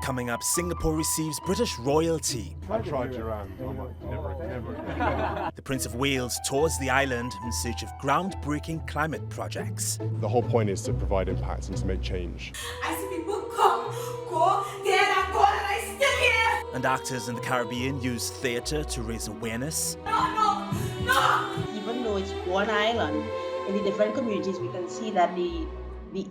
Coming up, Singapore receives British royalty. I tried Iran. Never. The Prince of Wales tours the island in search of groundbreaking climate projects. The whole point is to provide impact and to make change. I see people come, go, there and go, and I still here. And actors in the Caribbean use theatre to raise awareness. No. Even though it's one island, in the different communities, we can see that the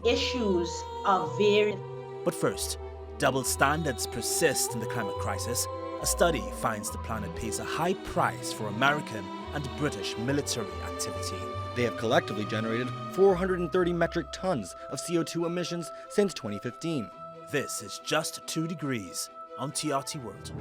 issues are very. But first, double standards persist in the climate crisis. A study finds the planet pays a high price for American and British military activity. They have collectively generated 430 metric tons of CO2 emissions since 2015. This is Just 2 Degrees on TRT World.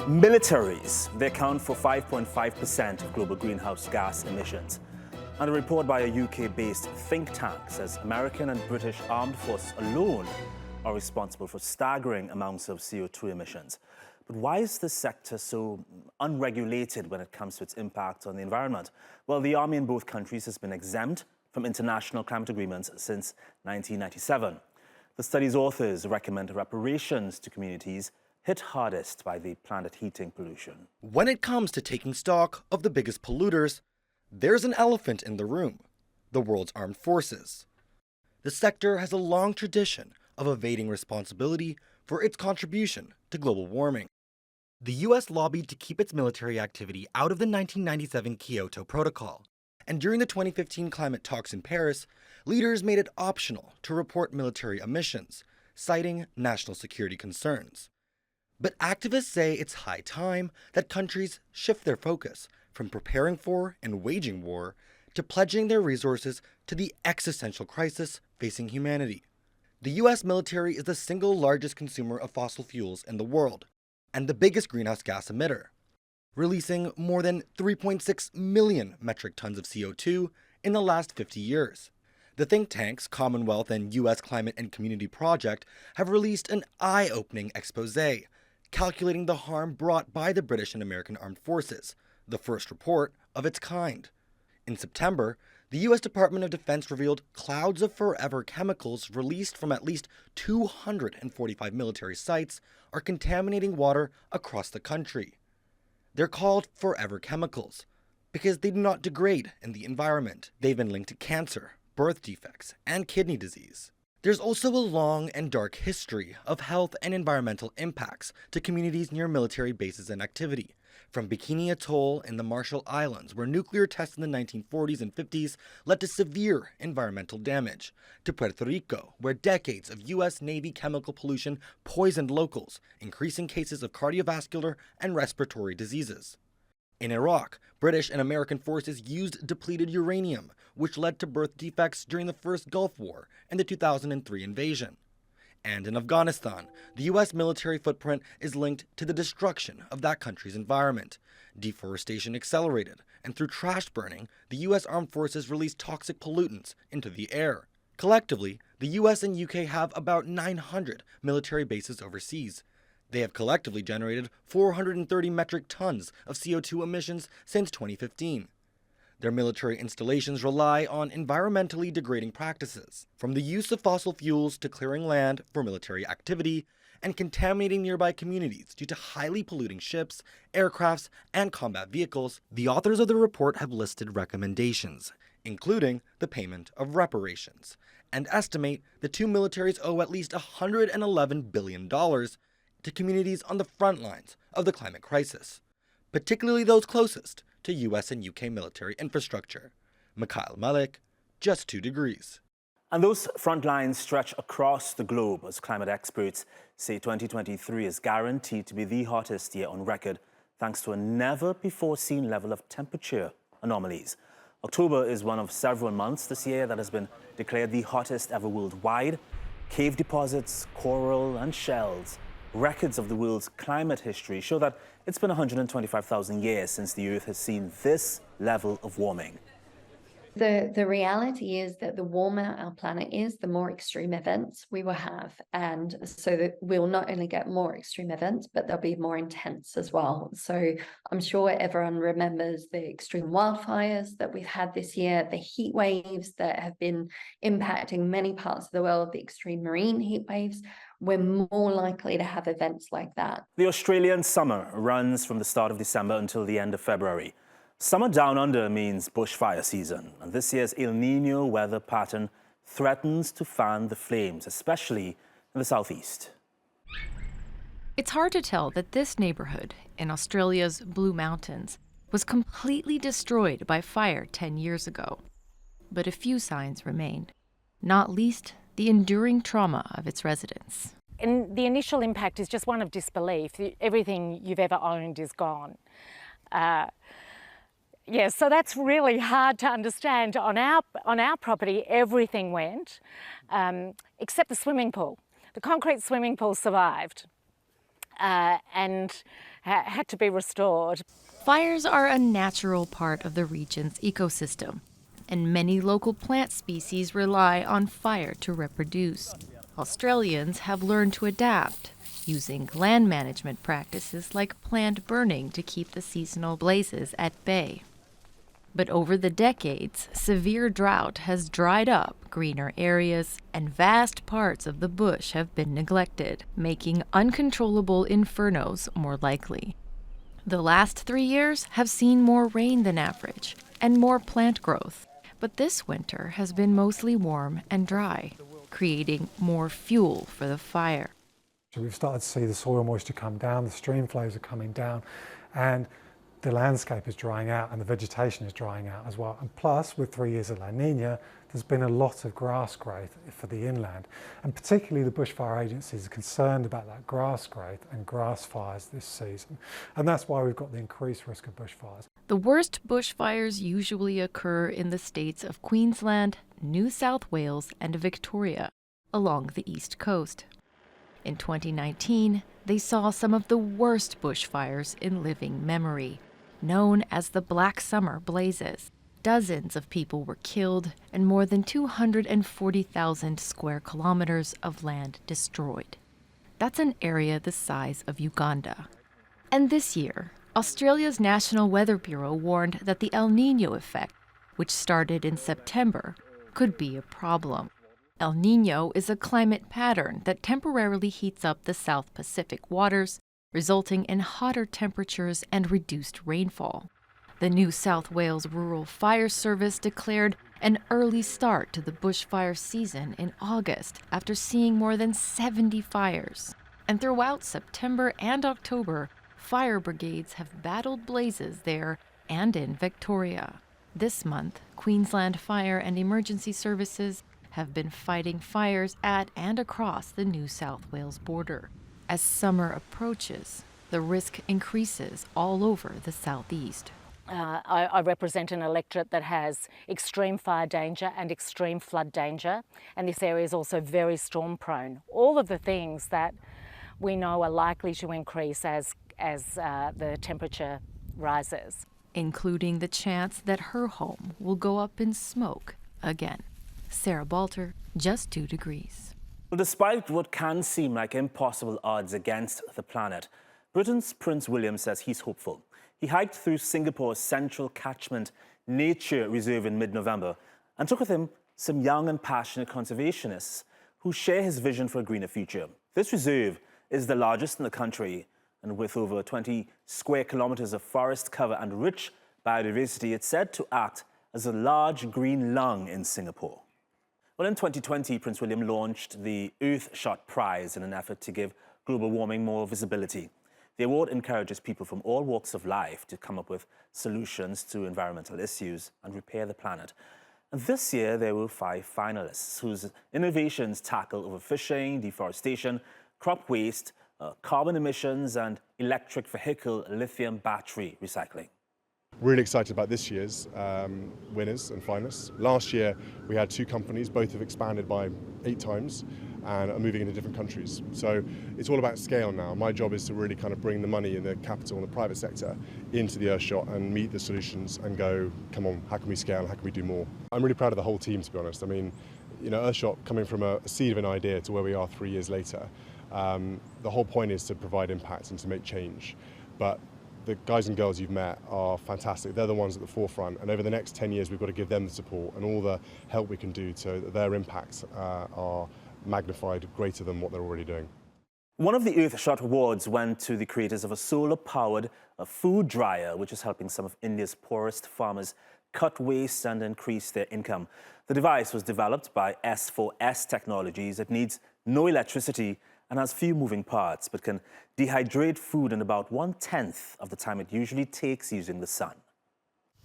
Militaries, they account for 5.5% of global greenhouse gas emissions. And a report by a UK-based think tank says American and British armed forces alone are responsible for staggering amounts of CO2 emissions. But why is this sector so unregulated when it comes to its impact on the environment? Well, the army in both countries has been exempt from international climate agreements since 1997. The study's authors recommend reparations to communities hit hardest by the planet heating pollution. When it comes to taking stock of the biggest polluters, there's an elephant in the room: the world's armed forces. The sector has a long tradition of evading responsibility for its contribution to global warming. The US lobbied to keep its military activity out of the 1997 Kyoto Protocol, and during the 2015 climate talks in Paris, leaders made it optional to report military emissions, citing national security concerns. But activists say it's high time that countries shift their focus from preparing for and waging war to pledging their resources to the existential crisis facing humanity. The US military is the single largest consumer of fossil fuels in the world and the biggest greenhouse gas emitter, releasing more than 3.6 million metric tons of CO2 in the last 50 years. The think tanks Commonwealth and US Climate and Community Project have released an eye-opening exposé calculating the harm brought by the British and American armed forces, the first report of its kind. In September, the U.S. Department of Defense revealed clouds of forever chemicals released from at least 245 military sites are contaminating water across the country. They're called forever chemicals because they do not degrade in the environment. They've been linked to cancer, birth defects, and kidney disease. There's also a long and dark history of health and environmental impacts to communities near military bases and activity, from Bikini Atoll in the Marshall Islands, where nuclear tests in the 1940s and 50s led to severe environmental damage, to Puerto Rico, where decades of U.S. Navy chemical pollution poisoned locals, increasing cases of cardiovascular and respiratory diseases. In Iraq, British and American forces used depleted uranium, which led to birth defects during the first Gulf War and the 2003 invasion. And in Afghanistan, the U.S. military footprint is linked to the destruction of that country's environment. Deforestation accelerated, and through trash burning, the U.S. armed forces released toxic pollutants into the air. Collectively, the U.S. and UK have about 900 military bases overseas. They have collectively generated 430 metric tons of CO2 emissions since 2015. Their military installations rely on environmentally degrading practices, from the use of fossil fuels to clearing land for military activity and contaminating nearby communities due to highly polluting ships, aircrafts, and combat vehicles. The authors of the report have listed recommendations, including the payment of reparations, and estimate the two militaries owe at least $111 billion to communities on the front lines of the climate crisis, particularly those closest to US and UK military infrastructure. Mikhail Malik, Just 2 Degrees. And those front lines stretch across the globe as climate experts say 2023 is guaranteed to be the hottest year on record, thanks to a never-before-seen level of temperature anomalies. October is one of several months this year that has been declared the hottest ever worldwide. Cave deposits, coral, and shells. Records of the world's climate history show that it's been 125,000 years since the Earth has seen this level of warming. The reality is that the warmer our planet is, the more extreme events we will have. And so that we'll not only get more extreme events, but they'll be more intense as well. So I'm sure everyone remembers the extreme wildfires that we've had this year, the heat waves that have been impacting many parts of the world, the extreme marine heat waves. We're more likely to have events like that. The Australian summer runs from the start of December until the end of February. Summer down under means bushfire season, and this year's El Niño weather pattern threatens to fan the flames, especially in the southeast. It's hard to tell that this neighborhood in Australia's Blue Mountains was completely destroyed by fire 10 years ago. But a few signs remain, not least the enduring trauma of its residents. And the initial impact is just one of disbelief. Everything you've ever owned is gone. So that's really hard to understand. On our property, everything went, except the swimming pool. The concrete swimming pool survived and had to be restored. Fires are a natural part of the region's ecosystem, and many local plant species rely on fire to reproduce. Australians have learned to adapt, using land management practices like planned burning to keep the seasonal blazes at bay. But over the decades, severe drought has dried up greener areas, and vast parts of the bush have been neglected, making uncontrollable infernos more likely. The last 3 years have seen more rain than average and more plant growth, but this winter has been mostly warm and dry, creating more fuel for the fire. So we've started to see the soil moisture come down, the stream flows are coming down, and the landscape is drying out and the vegetation is drying out as well. And plus, with 3 years of La Nina, there's been a lot of grass growth for the inland. And particularly the bushfire agencies are concerned about that grass growth and grass fires this season. And that's why we've got the increased risk of bushfires. The worst bushfires usually occur in the states of Queensland, New South Wales, and Victoria, along the east coast. In 2019, they saw some of the worst bushfires in living memory, known as the Black Summer blazes. Dozens of people were killed and more than 240,000 square kilometers of land destroyed. That's an area the size of Uganda. And this year, Australia's National Weather Bureau warned that the El Niño effect, which started in September, could be a problem. El Niño is a climate pattern that temporarily heats up the South Pacific waters, resulting in hotter temperatures and reduced rainfall. The New South Wales Rural Fire Service declared an early start to the bushfire season in August after seeing more than 70 fires. And throughout September and October, fire brigades have battled blazes there and in Victoria. This month, Queensland Fire and Emergency Services have been fighting fires at and across the New South Wales border. As summer approaches, the risk increases all over the southeast. I represent an electorate that has extreme fire danger and extreme flood danger, and this area is also very storm prone. All of the things that we know are likely to increase as the temperature rises. Including the chance that her home will go up in smoke again. Sarah Balter, Just 2 Degrees. Well, despite what can seem like impossible odds against the planet, Britain's Prince William says he's hopeful. He hiked through Singapore's Central Catchment Nature Reserve in mid-November and took with him some young and passionate conservationists who share his vision for a greener future. This reserve is the largest in the country, and with over 20 square kilometers of forest cover and rich biodiversity, it's said to act as a large green lung in Singapore. Well, in 2020, Prince William launched the Earthshot Prize in an effort to give global warming more visibility. The award encourages people from all walks of life to come up with solutions to environmental issues and repair the planet. And this year, there were 5 finalists whose innovations tackle overfishing, deforestation, crop waste, carbon emissions, and electric vehicle lithium battery recycling. Really excited about this year's winners and finalists. Last year we had 2 companies, both have expanded by 8 times. and are moving into different countries. So it's all about scale now. My job is to really kind of bring the money and the capital and the private sector into the Earthshot and meet the solutions and go, come on, how can we scale, how can we do more? I'm really proud of the whole team, to be honest. I mean, you know, Earthshot coming from a seed of an idea to where we are 3 years later, the whole point is to provide impact and to make change. But the guys and girls you've met are fantastic. They're the ones at the forefront, and over the next 10 years we've got to give them the support and all the help we can do so that their impacts are magnified greater than what they're already doing. One of the Earthshot awards went to the creators of a solar-powered food dryer, which is helping some of India's poorest farmers cut waste and increase their income. The device was developed by S4S Technologies. It needs no electricity and has few moving parts, but can dehydrate food in about 1/10 of the time it usually takes using the sun.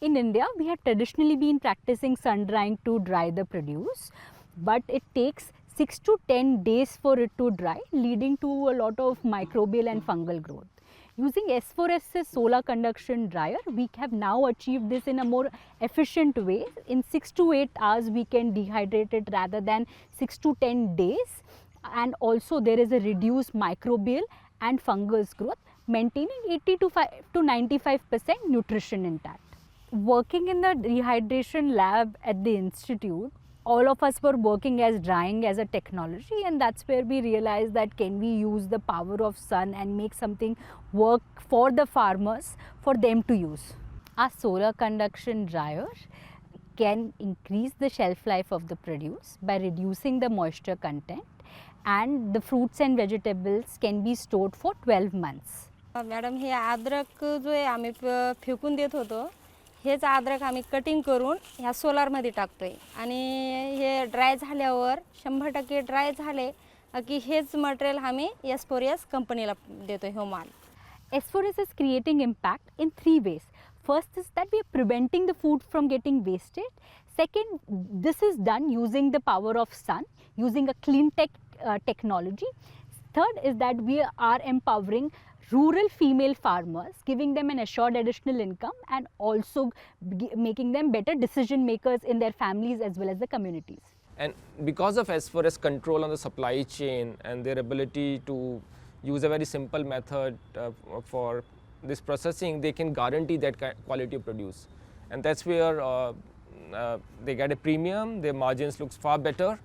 In India, we have traditionally been practicing sun drying to dry the produce, but it takes 6 to 10 days for it to dry, leading to a lot of microbial and fungal growth. Using S4S's solar conduction dryer, we have now achieved this in a more efficient way. In 6 to 8 hours, we can dehydrate it rather than 6 to 10 days. And also there is a reduced microbial and fungus growth, maintaining 80 to 95% nutrition intact. Working in the dehydration lab at the institute, all of us were working as drying as a technology, and that's where we realized that can we use the power of sun and make something work for the farmers for them to use. Our solar conduction dryer can increase the shelf life of the produce by reducing the moisture content, and the fruits and vegetables can be stored for 12 months. Madam हे अद्रक जो आहे आम्ही फेकून देत होतो, हेच अद्रक आम्ही cutting करून ह्या सोलारमध्ये टाकतोय आणि हे ड्राय झाल्यावर 100% ड्राय झाले की हेच मटेरियल आम्ही S4S कंपनीला देतोय हो माल. S4S is creating impact in 3 ways. First is that we are preventing the food from getting wasted. Second, this is done using the power of sun, using a clean tech technology. Third is that we are empowering rural female farmers, giving them an assured additional income and also making them better decision makers in their families as well as the communities. And because of S4S control on the supply chain and their ability to use a very simple method for this processing, they can guarantee that quality of produce. And that's where they get a premium, their margins looks far better.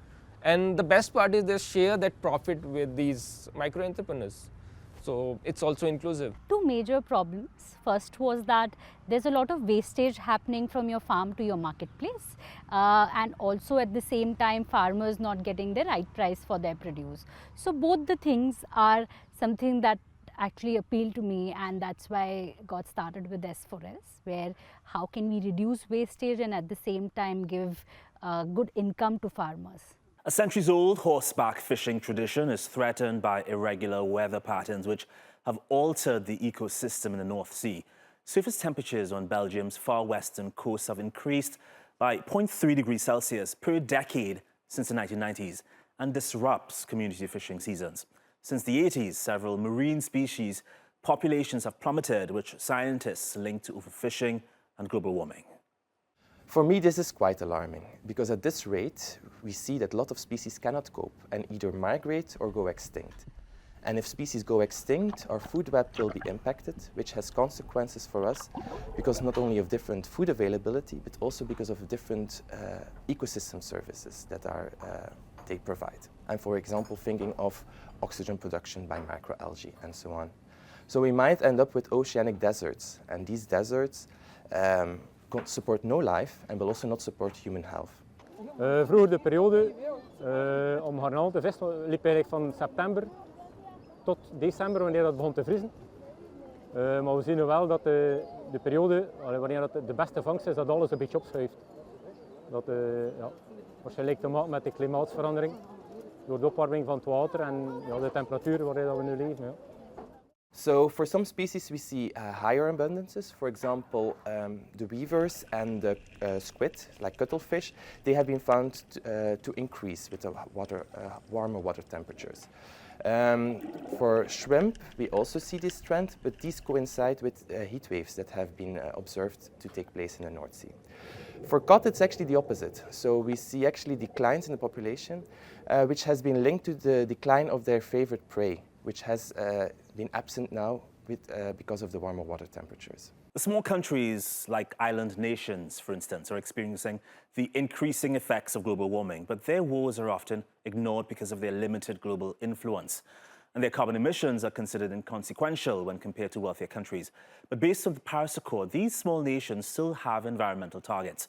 And the best part is they share that profit with these micro entrepreneurs. So it's also inclusive. 2 major problems. First was that there's a lot of wastage happening from your farm to your marketplace, and also at the same time farmers not getting the right price for their produce. So both the things are something that actually appealed to me, and that's why I got started with S4S, where how can we reduce wastage and at the same time give good income to farmers. A centuries-old horseback fishing tradition is threatened by irregular weather patterns which have altered the ecosystem in the North Sea. Surface temperatures on Belgium's far western coast have increased by 0.3 degrees Celsius per decade since the 1990s and disrupts community fishing seasons. Since the 80s, several marine species populations have plummeted, which scientists link to overfishing and global warming. For me, this is quite alarming, because at this rate, we see that a lot of species cannot cope and either migrate or go extinct. And if species go extinct, our food web will be impacted, which has consequences for us, because not only of different food availability, but also because of different ecosystem services that they provide. I'm, for example, thinking of oxygen production by microalgae and so on. So we might end up with oceanic deserts, and these deserts support no life and will also not support human health. Vroeger de periode om garnalen te vissen liep eigenlijk van september tot december, wanneer dat begon te vriezen. Maar we zien nu wel dat de periode wanneer dat de beste vangst is, dat alles een beetje opschuift. Dat waarschijnlijk te maken met de klimaatsverandering, door de opwarming van het water en de temperatuur waarin we nu leven. Ja. So for some species we see higher abundances. For example, the weavers and the squid, like cuttlefish, they have been found to increase with the warmer water temperatures. For shrimp, we also see this trend, but these coincide with heat waves that have been observed to take place in the North Sea. For cod, it's actually the opposite. So we see actually declines in the population, which has been linked to the decline of their favorite prey, which has been absent now because of the warmer water temperatures. The small countries like island nations, for instance, are experiencing the increasing effects of global warming, but their woes are often ignored because of their limited global influence. And their carbon emissions are considered inconsequential when compared to wealthier countries. But based on the Paris Accord, these small nations still have environmental targets.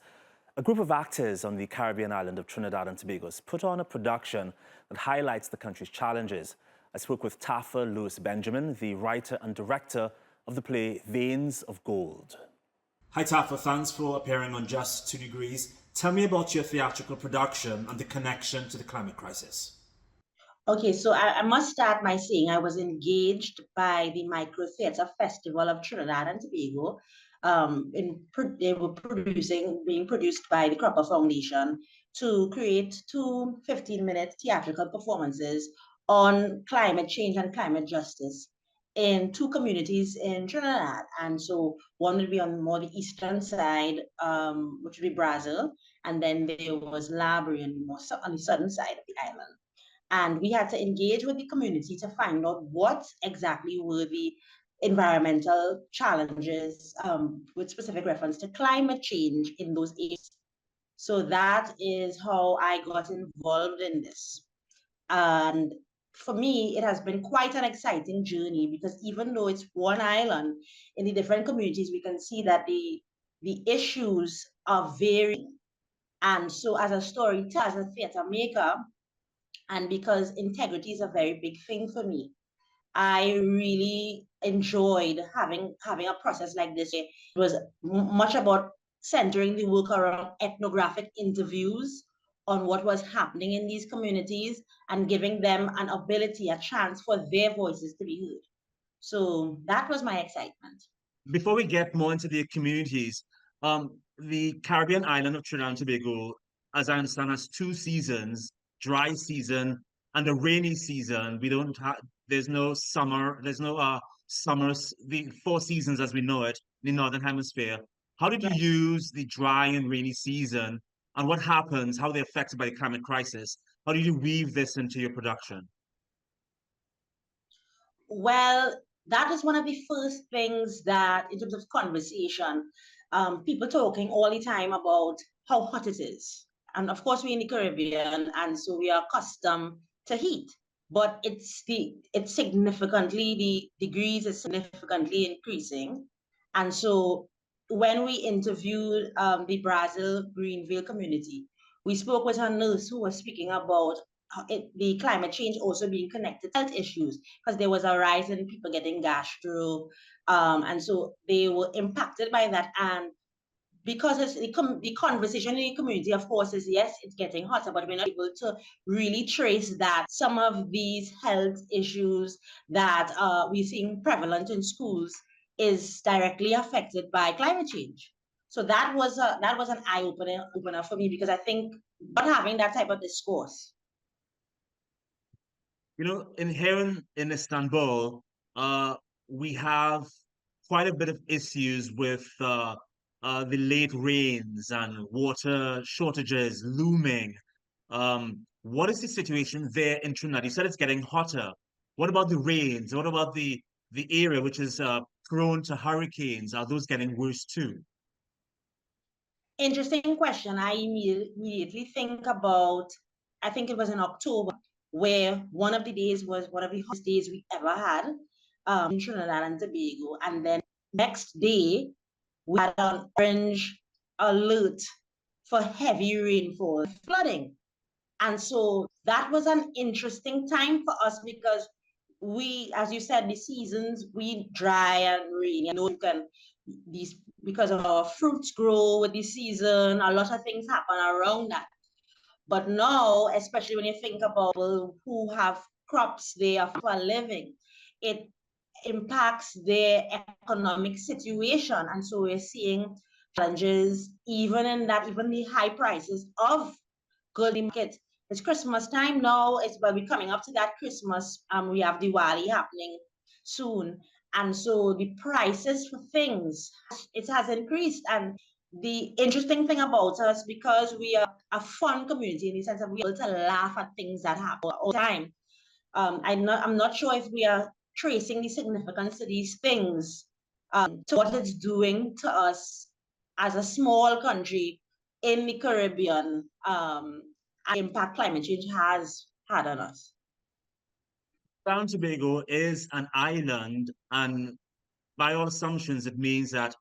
A group of actors on the Caribbean island of Trinidad and Tobago has put on a production that highlights the country's challenges. I spoke with Tafar Benjamin, the writer and director of the play Veins of Gold. Hi Tafar, thanks for appearing on Just 2 Degrees. Tell me about your theatrical production and the connection to the climate crisis. Okay, so I must start by saying I was engaged by the Micro Theatre Festival of Trinidad and Tobago. They were being produced by the Cropper Foundation to create two 15-minute theatrical performances on climate change and climate justice in two communities in Trinidad. And so one would be on more the eastern side, which would be Brazil, and then there was Labrie on the southern side of the island. And we had to engage with the community to find out what exactly were the environmental challenges with specific reference to climate change in those areas. So that is how I got involved in this. And for me, it has been quite an exciting journey because even though it's one island, in the different communities, we can see that the issues are varying. And so as a storyteller, as a theater maker, and because integrity is a very big thing for me, I really enjoyed having a process like this. It was much about centering the work around ethnographic interviews on what was happening in these communities and giving them an ability, a chance for their voices to be heard. So that was my excitement. Before we get more into the communities, the Caribbean island of Trinidad and Tobago, as I understand, has two seasons: dry season and a rainy season. We don't have, there's no summer, summers, the 4 seasons as we know it in the Northern Hemisphere. How did you use the dry and rainy season, and what happens, how they're affected by the climate crisis? How did you weave this into your production? Well, that is one of the first things that, in terms of conversation, people talking all the time about how hot it is. And of course, we're in the Caribbean, and so we are accustomed to heat. But it's significantly, the degrees is significantly increasing. And so when we interviewed the Brazil Greenville community, we spoke with a nurse who was speaking about the climate change also being connected to health issues, because there was a rise in people getting gastro, and so they were impacted by that. And because it's the conversation in the community, of course, is yes, it's getting hotter, but we're not able to really trace that some of these health issues that we're seeing prevalent in schools is directly affected by climate change. So that was an eye-opener for me, because I think not having that type of discourse. You know, here in Istanbul, we have quite a bit of issues with the late rains and water shortages looming. What is the situation there in Trinidad? You said it's getting hotter. What about the rains? What about the area which is prone to hurricanes? Are those getting worse too? Interesting question. I immediately think about, I think it was in October, where one of the days was one of the hottest days we ever had in Trinidad and Tobago. And then next day, we had an orange alert for heavy rainfall, flooding. And so that was an interesting time for us, because we, as you said, the seasons, we dry and rainy. You know, you can, these, because of our fruits grow with the season, a lot of things happen around that. But now, especially when you think about people who have crops there for a living, it impacts their economic situation. And so we're seeing challenges even in that, even the high prices of good market it's Christmas time now. It's well, we're coming up to that Christmas. We have Diwali happening soon, and so the prices for things it has increased. And the interesting thing about us, because we are a fun community in the sense that we're able to laugh at things that happen all the time. I'm not sure if we are tracing the significance of these things to what it's doing to us as a small country in the Caribbean, and impact climate change has had on us. Trinidad and Tobago is an island, and by all assumptions, it means that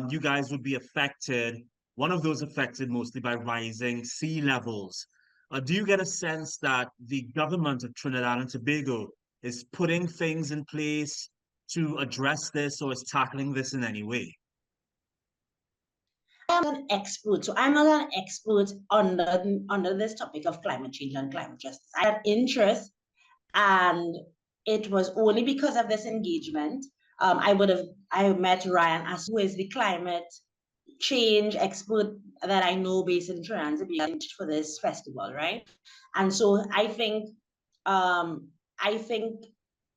you guys would be affected, one of those affected mostly by rising sea levels. Do you get a sense that the government of Trinidad and Tobago is putting things in place to address this or is tackling this in any way? I'm an expert, so I'm not an expert under this topic of climate change and climate justice. I had interest, and it was only because of this engagement. I met Ryan as who is the climate change expert that I know based in Trinidad for this festival, right? And so I think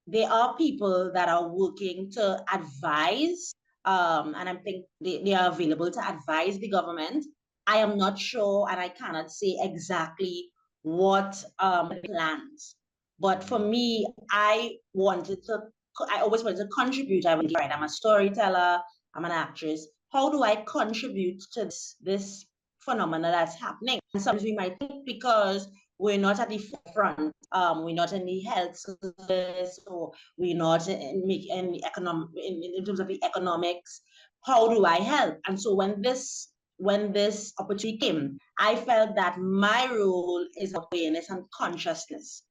there are people that are working to advise, and I think they are available to advise the government. I am not sure, and I cannot say exactly what plans. But for me, I always wanted to contribute. I would write. I'm a storyteller. I'm an actress. How do I contribute to this phenomena that's happening? And sometimes we might think because we're not at the forefront, we're not in the health service, or we're not in the economic in terms of the economics. How do I help? And so when this opportunity came, I felt that my role is awareness and consciousness.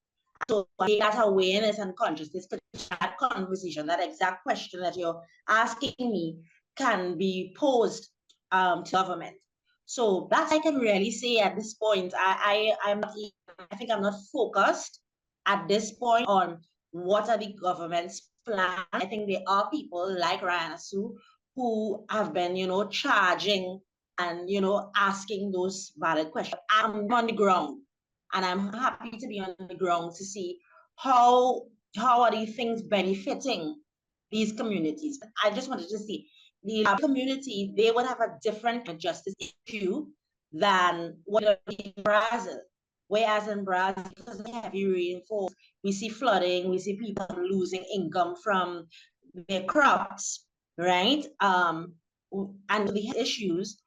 So that awareness and consciousness, that conversation, that exact question that you're asking me can be posed to government. So that's I can really say at this point. I think I'm not focused at this point on what are the government's plans. I think there are people like Ryan Asu who have been, charging and asking those valid questions. I'm on the ground, and I'm happy to be on the ground to see how are these things benefiting these communities. I just wanted to see the community, they would have a different justice issue than what in Brazil. Whereas in Brazil, because of the heavy rainfall, we see flooding, we see people losing income from their crops, right? And the issues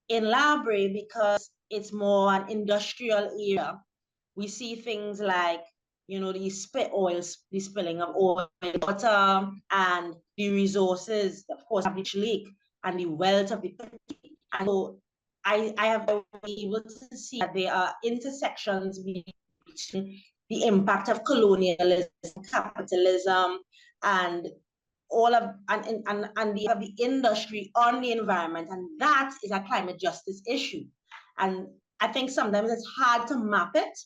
in Labre, because it's more an industrial area, we see things like the spilling of oil, water, and the resources, of course, of each lake and the wealth of the country. And so I have been able to see that there are intersections between the impact of colonialism, capitalism, and all of the industry on the environment, and that is a climate justice issue. And I think sometimes it's hard to map it,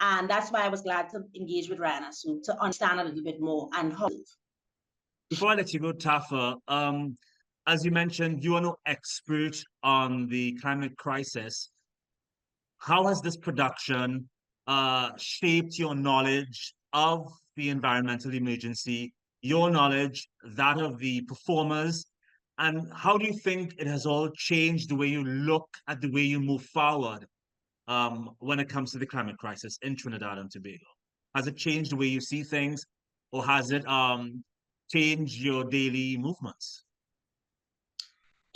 and that's why I was glad to engage with Ryan Asu to understand a little bit more and how. Before I let you go, Tafar, as you mentioned, you are no expert on the climate crisis. How has this production shaped your knowledge of the environmental emergency, your knowledge, that of the performers, and how do you think it has all changed the way you look at the way you move forward when it comes to the climate crisis in Trinidad and Tobago? Has it changed the way you see things, or has it changed your daily movements?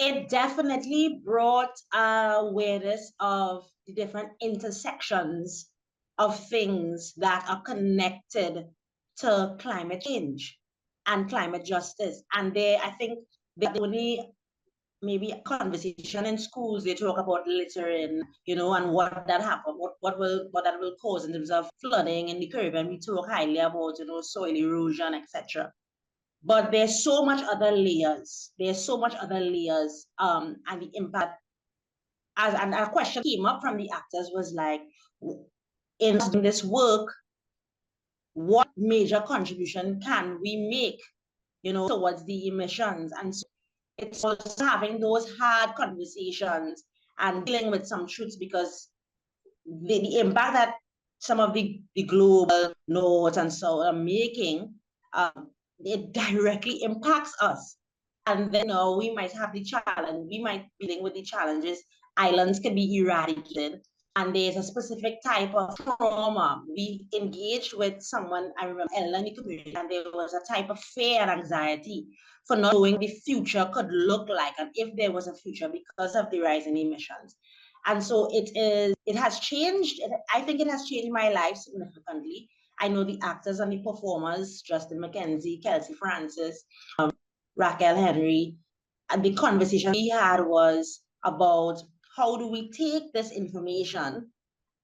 It definitely brought awareness of the different intersections of things that are connected to climate change and climate justice. And I think the only maybe a conversation in schools, they talk about littering, and what that happen, what that will cause in terms of flooding in the Caribbean. We talk highly about, soil erosion, etc. But there's so much other layers. And the impact. And a question came up from the actors was like, in this work, what major contribution can we make, towards the emissions? And so it's also having those hard conversations and dealing with some truths, because the impact that some of the global notes and so are making, it directly impacts us. And then we might have the challenge, we might be dealing with the challenges. Islands can be eradicated, and there's a specific type of trauma. We engaged with someone, I remember, in the community, and there was a type of fear and anxiety for not knowing what the future could look like, and if there was a future because of the rising emissions. And so it has changed. I think it has changed my life significantly. I know the actors and the performers, Justin McKenzie, Kelsey Francis, Raquel Henry, and the conversation we had was about how do we take this information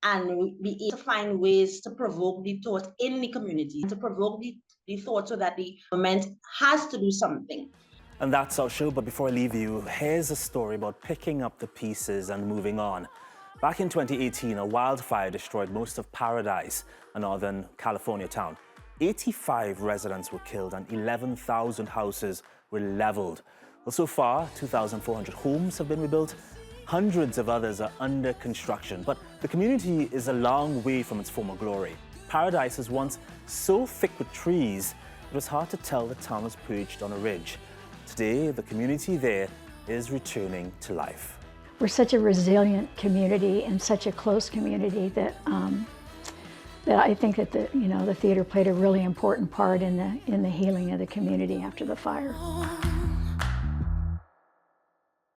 and be able to find ways to provoke the thought in the community, to provoke the thought so that the government has to do something. And that's our show, but before I leave you, here's a story about picking up the pieces and moving on. Back in 2018, a wildfire destroyed most of Paradise, a northern California town. 85 residents were killed and 11,000 houses were leveled. Well, so far, 2,400 homes have been rebuilt. Hundreds of others are under construction, but the community is a long way from its former glory. Paradise was once so thick with trees, it was hard to tell the town was perched on a ridge. Today, the community there is returning to life. We're such a resilient community and such a close community that that I think that the theater played a really important part in the healing of the community after the fire.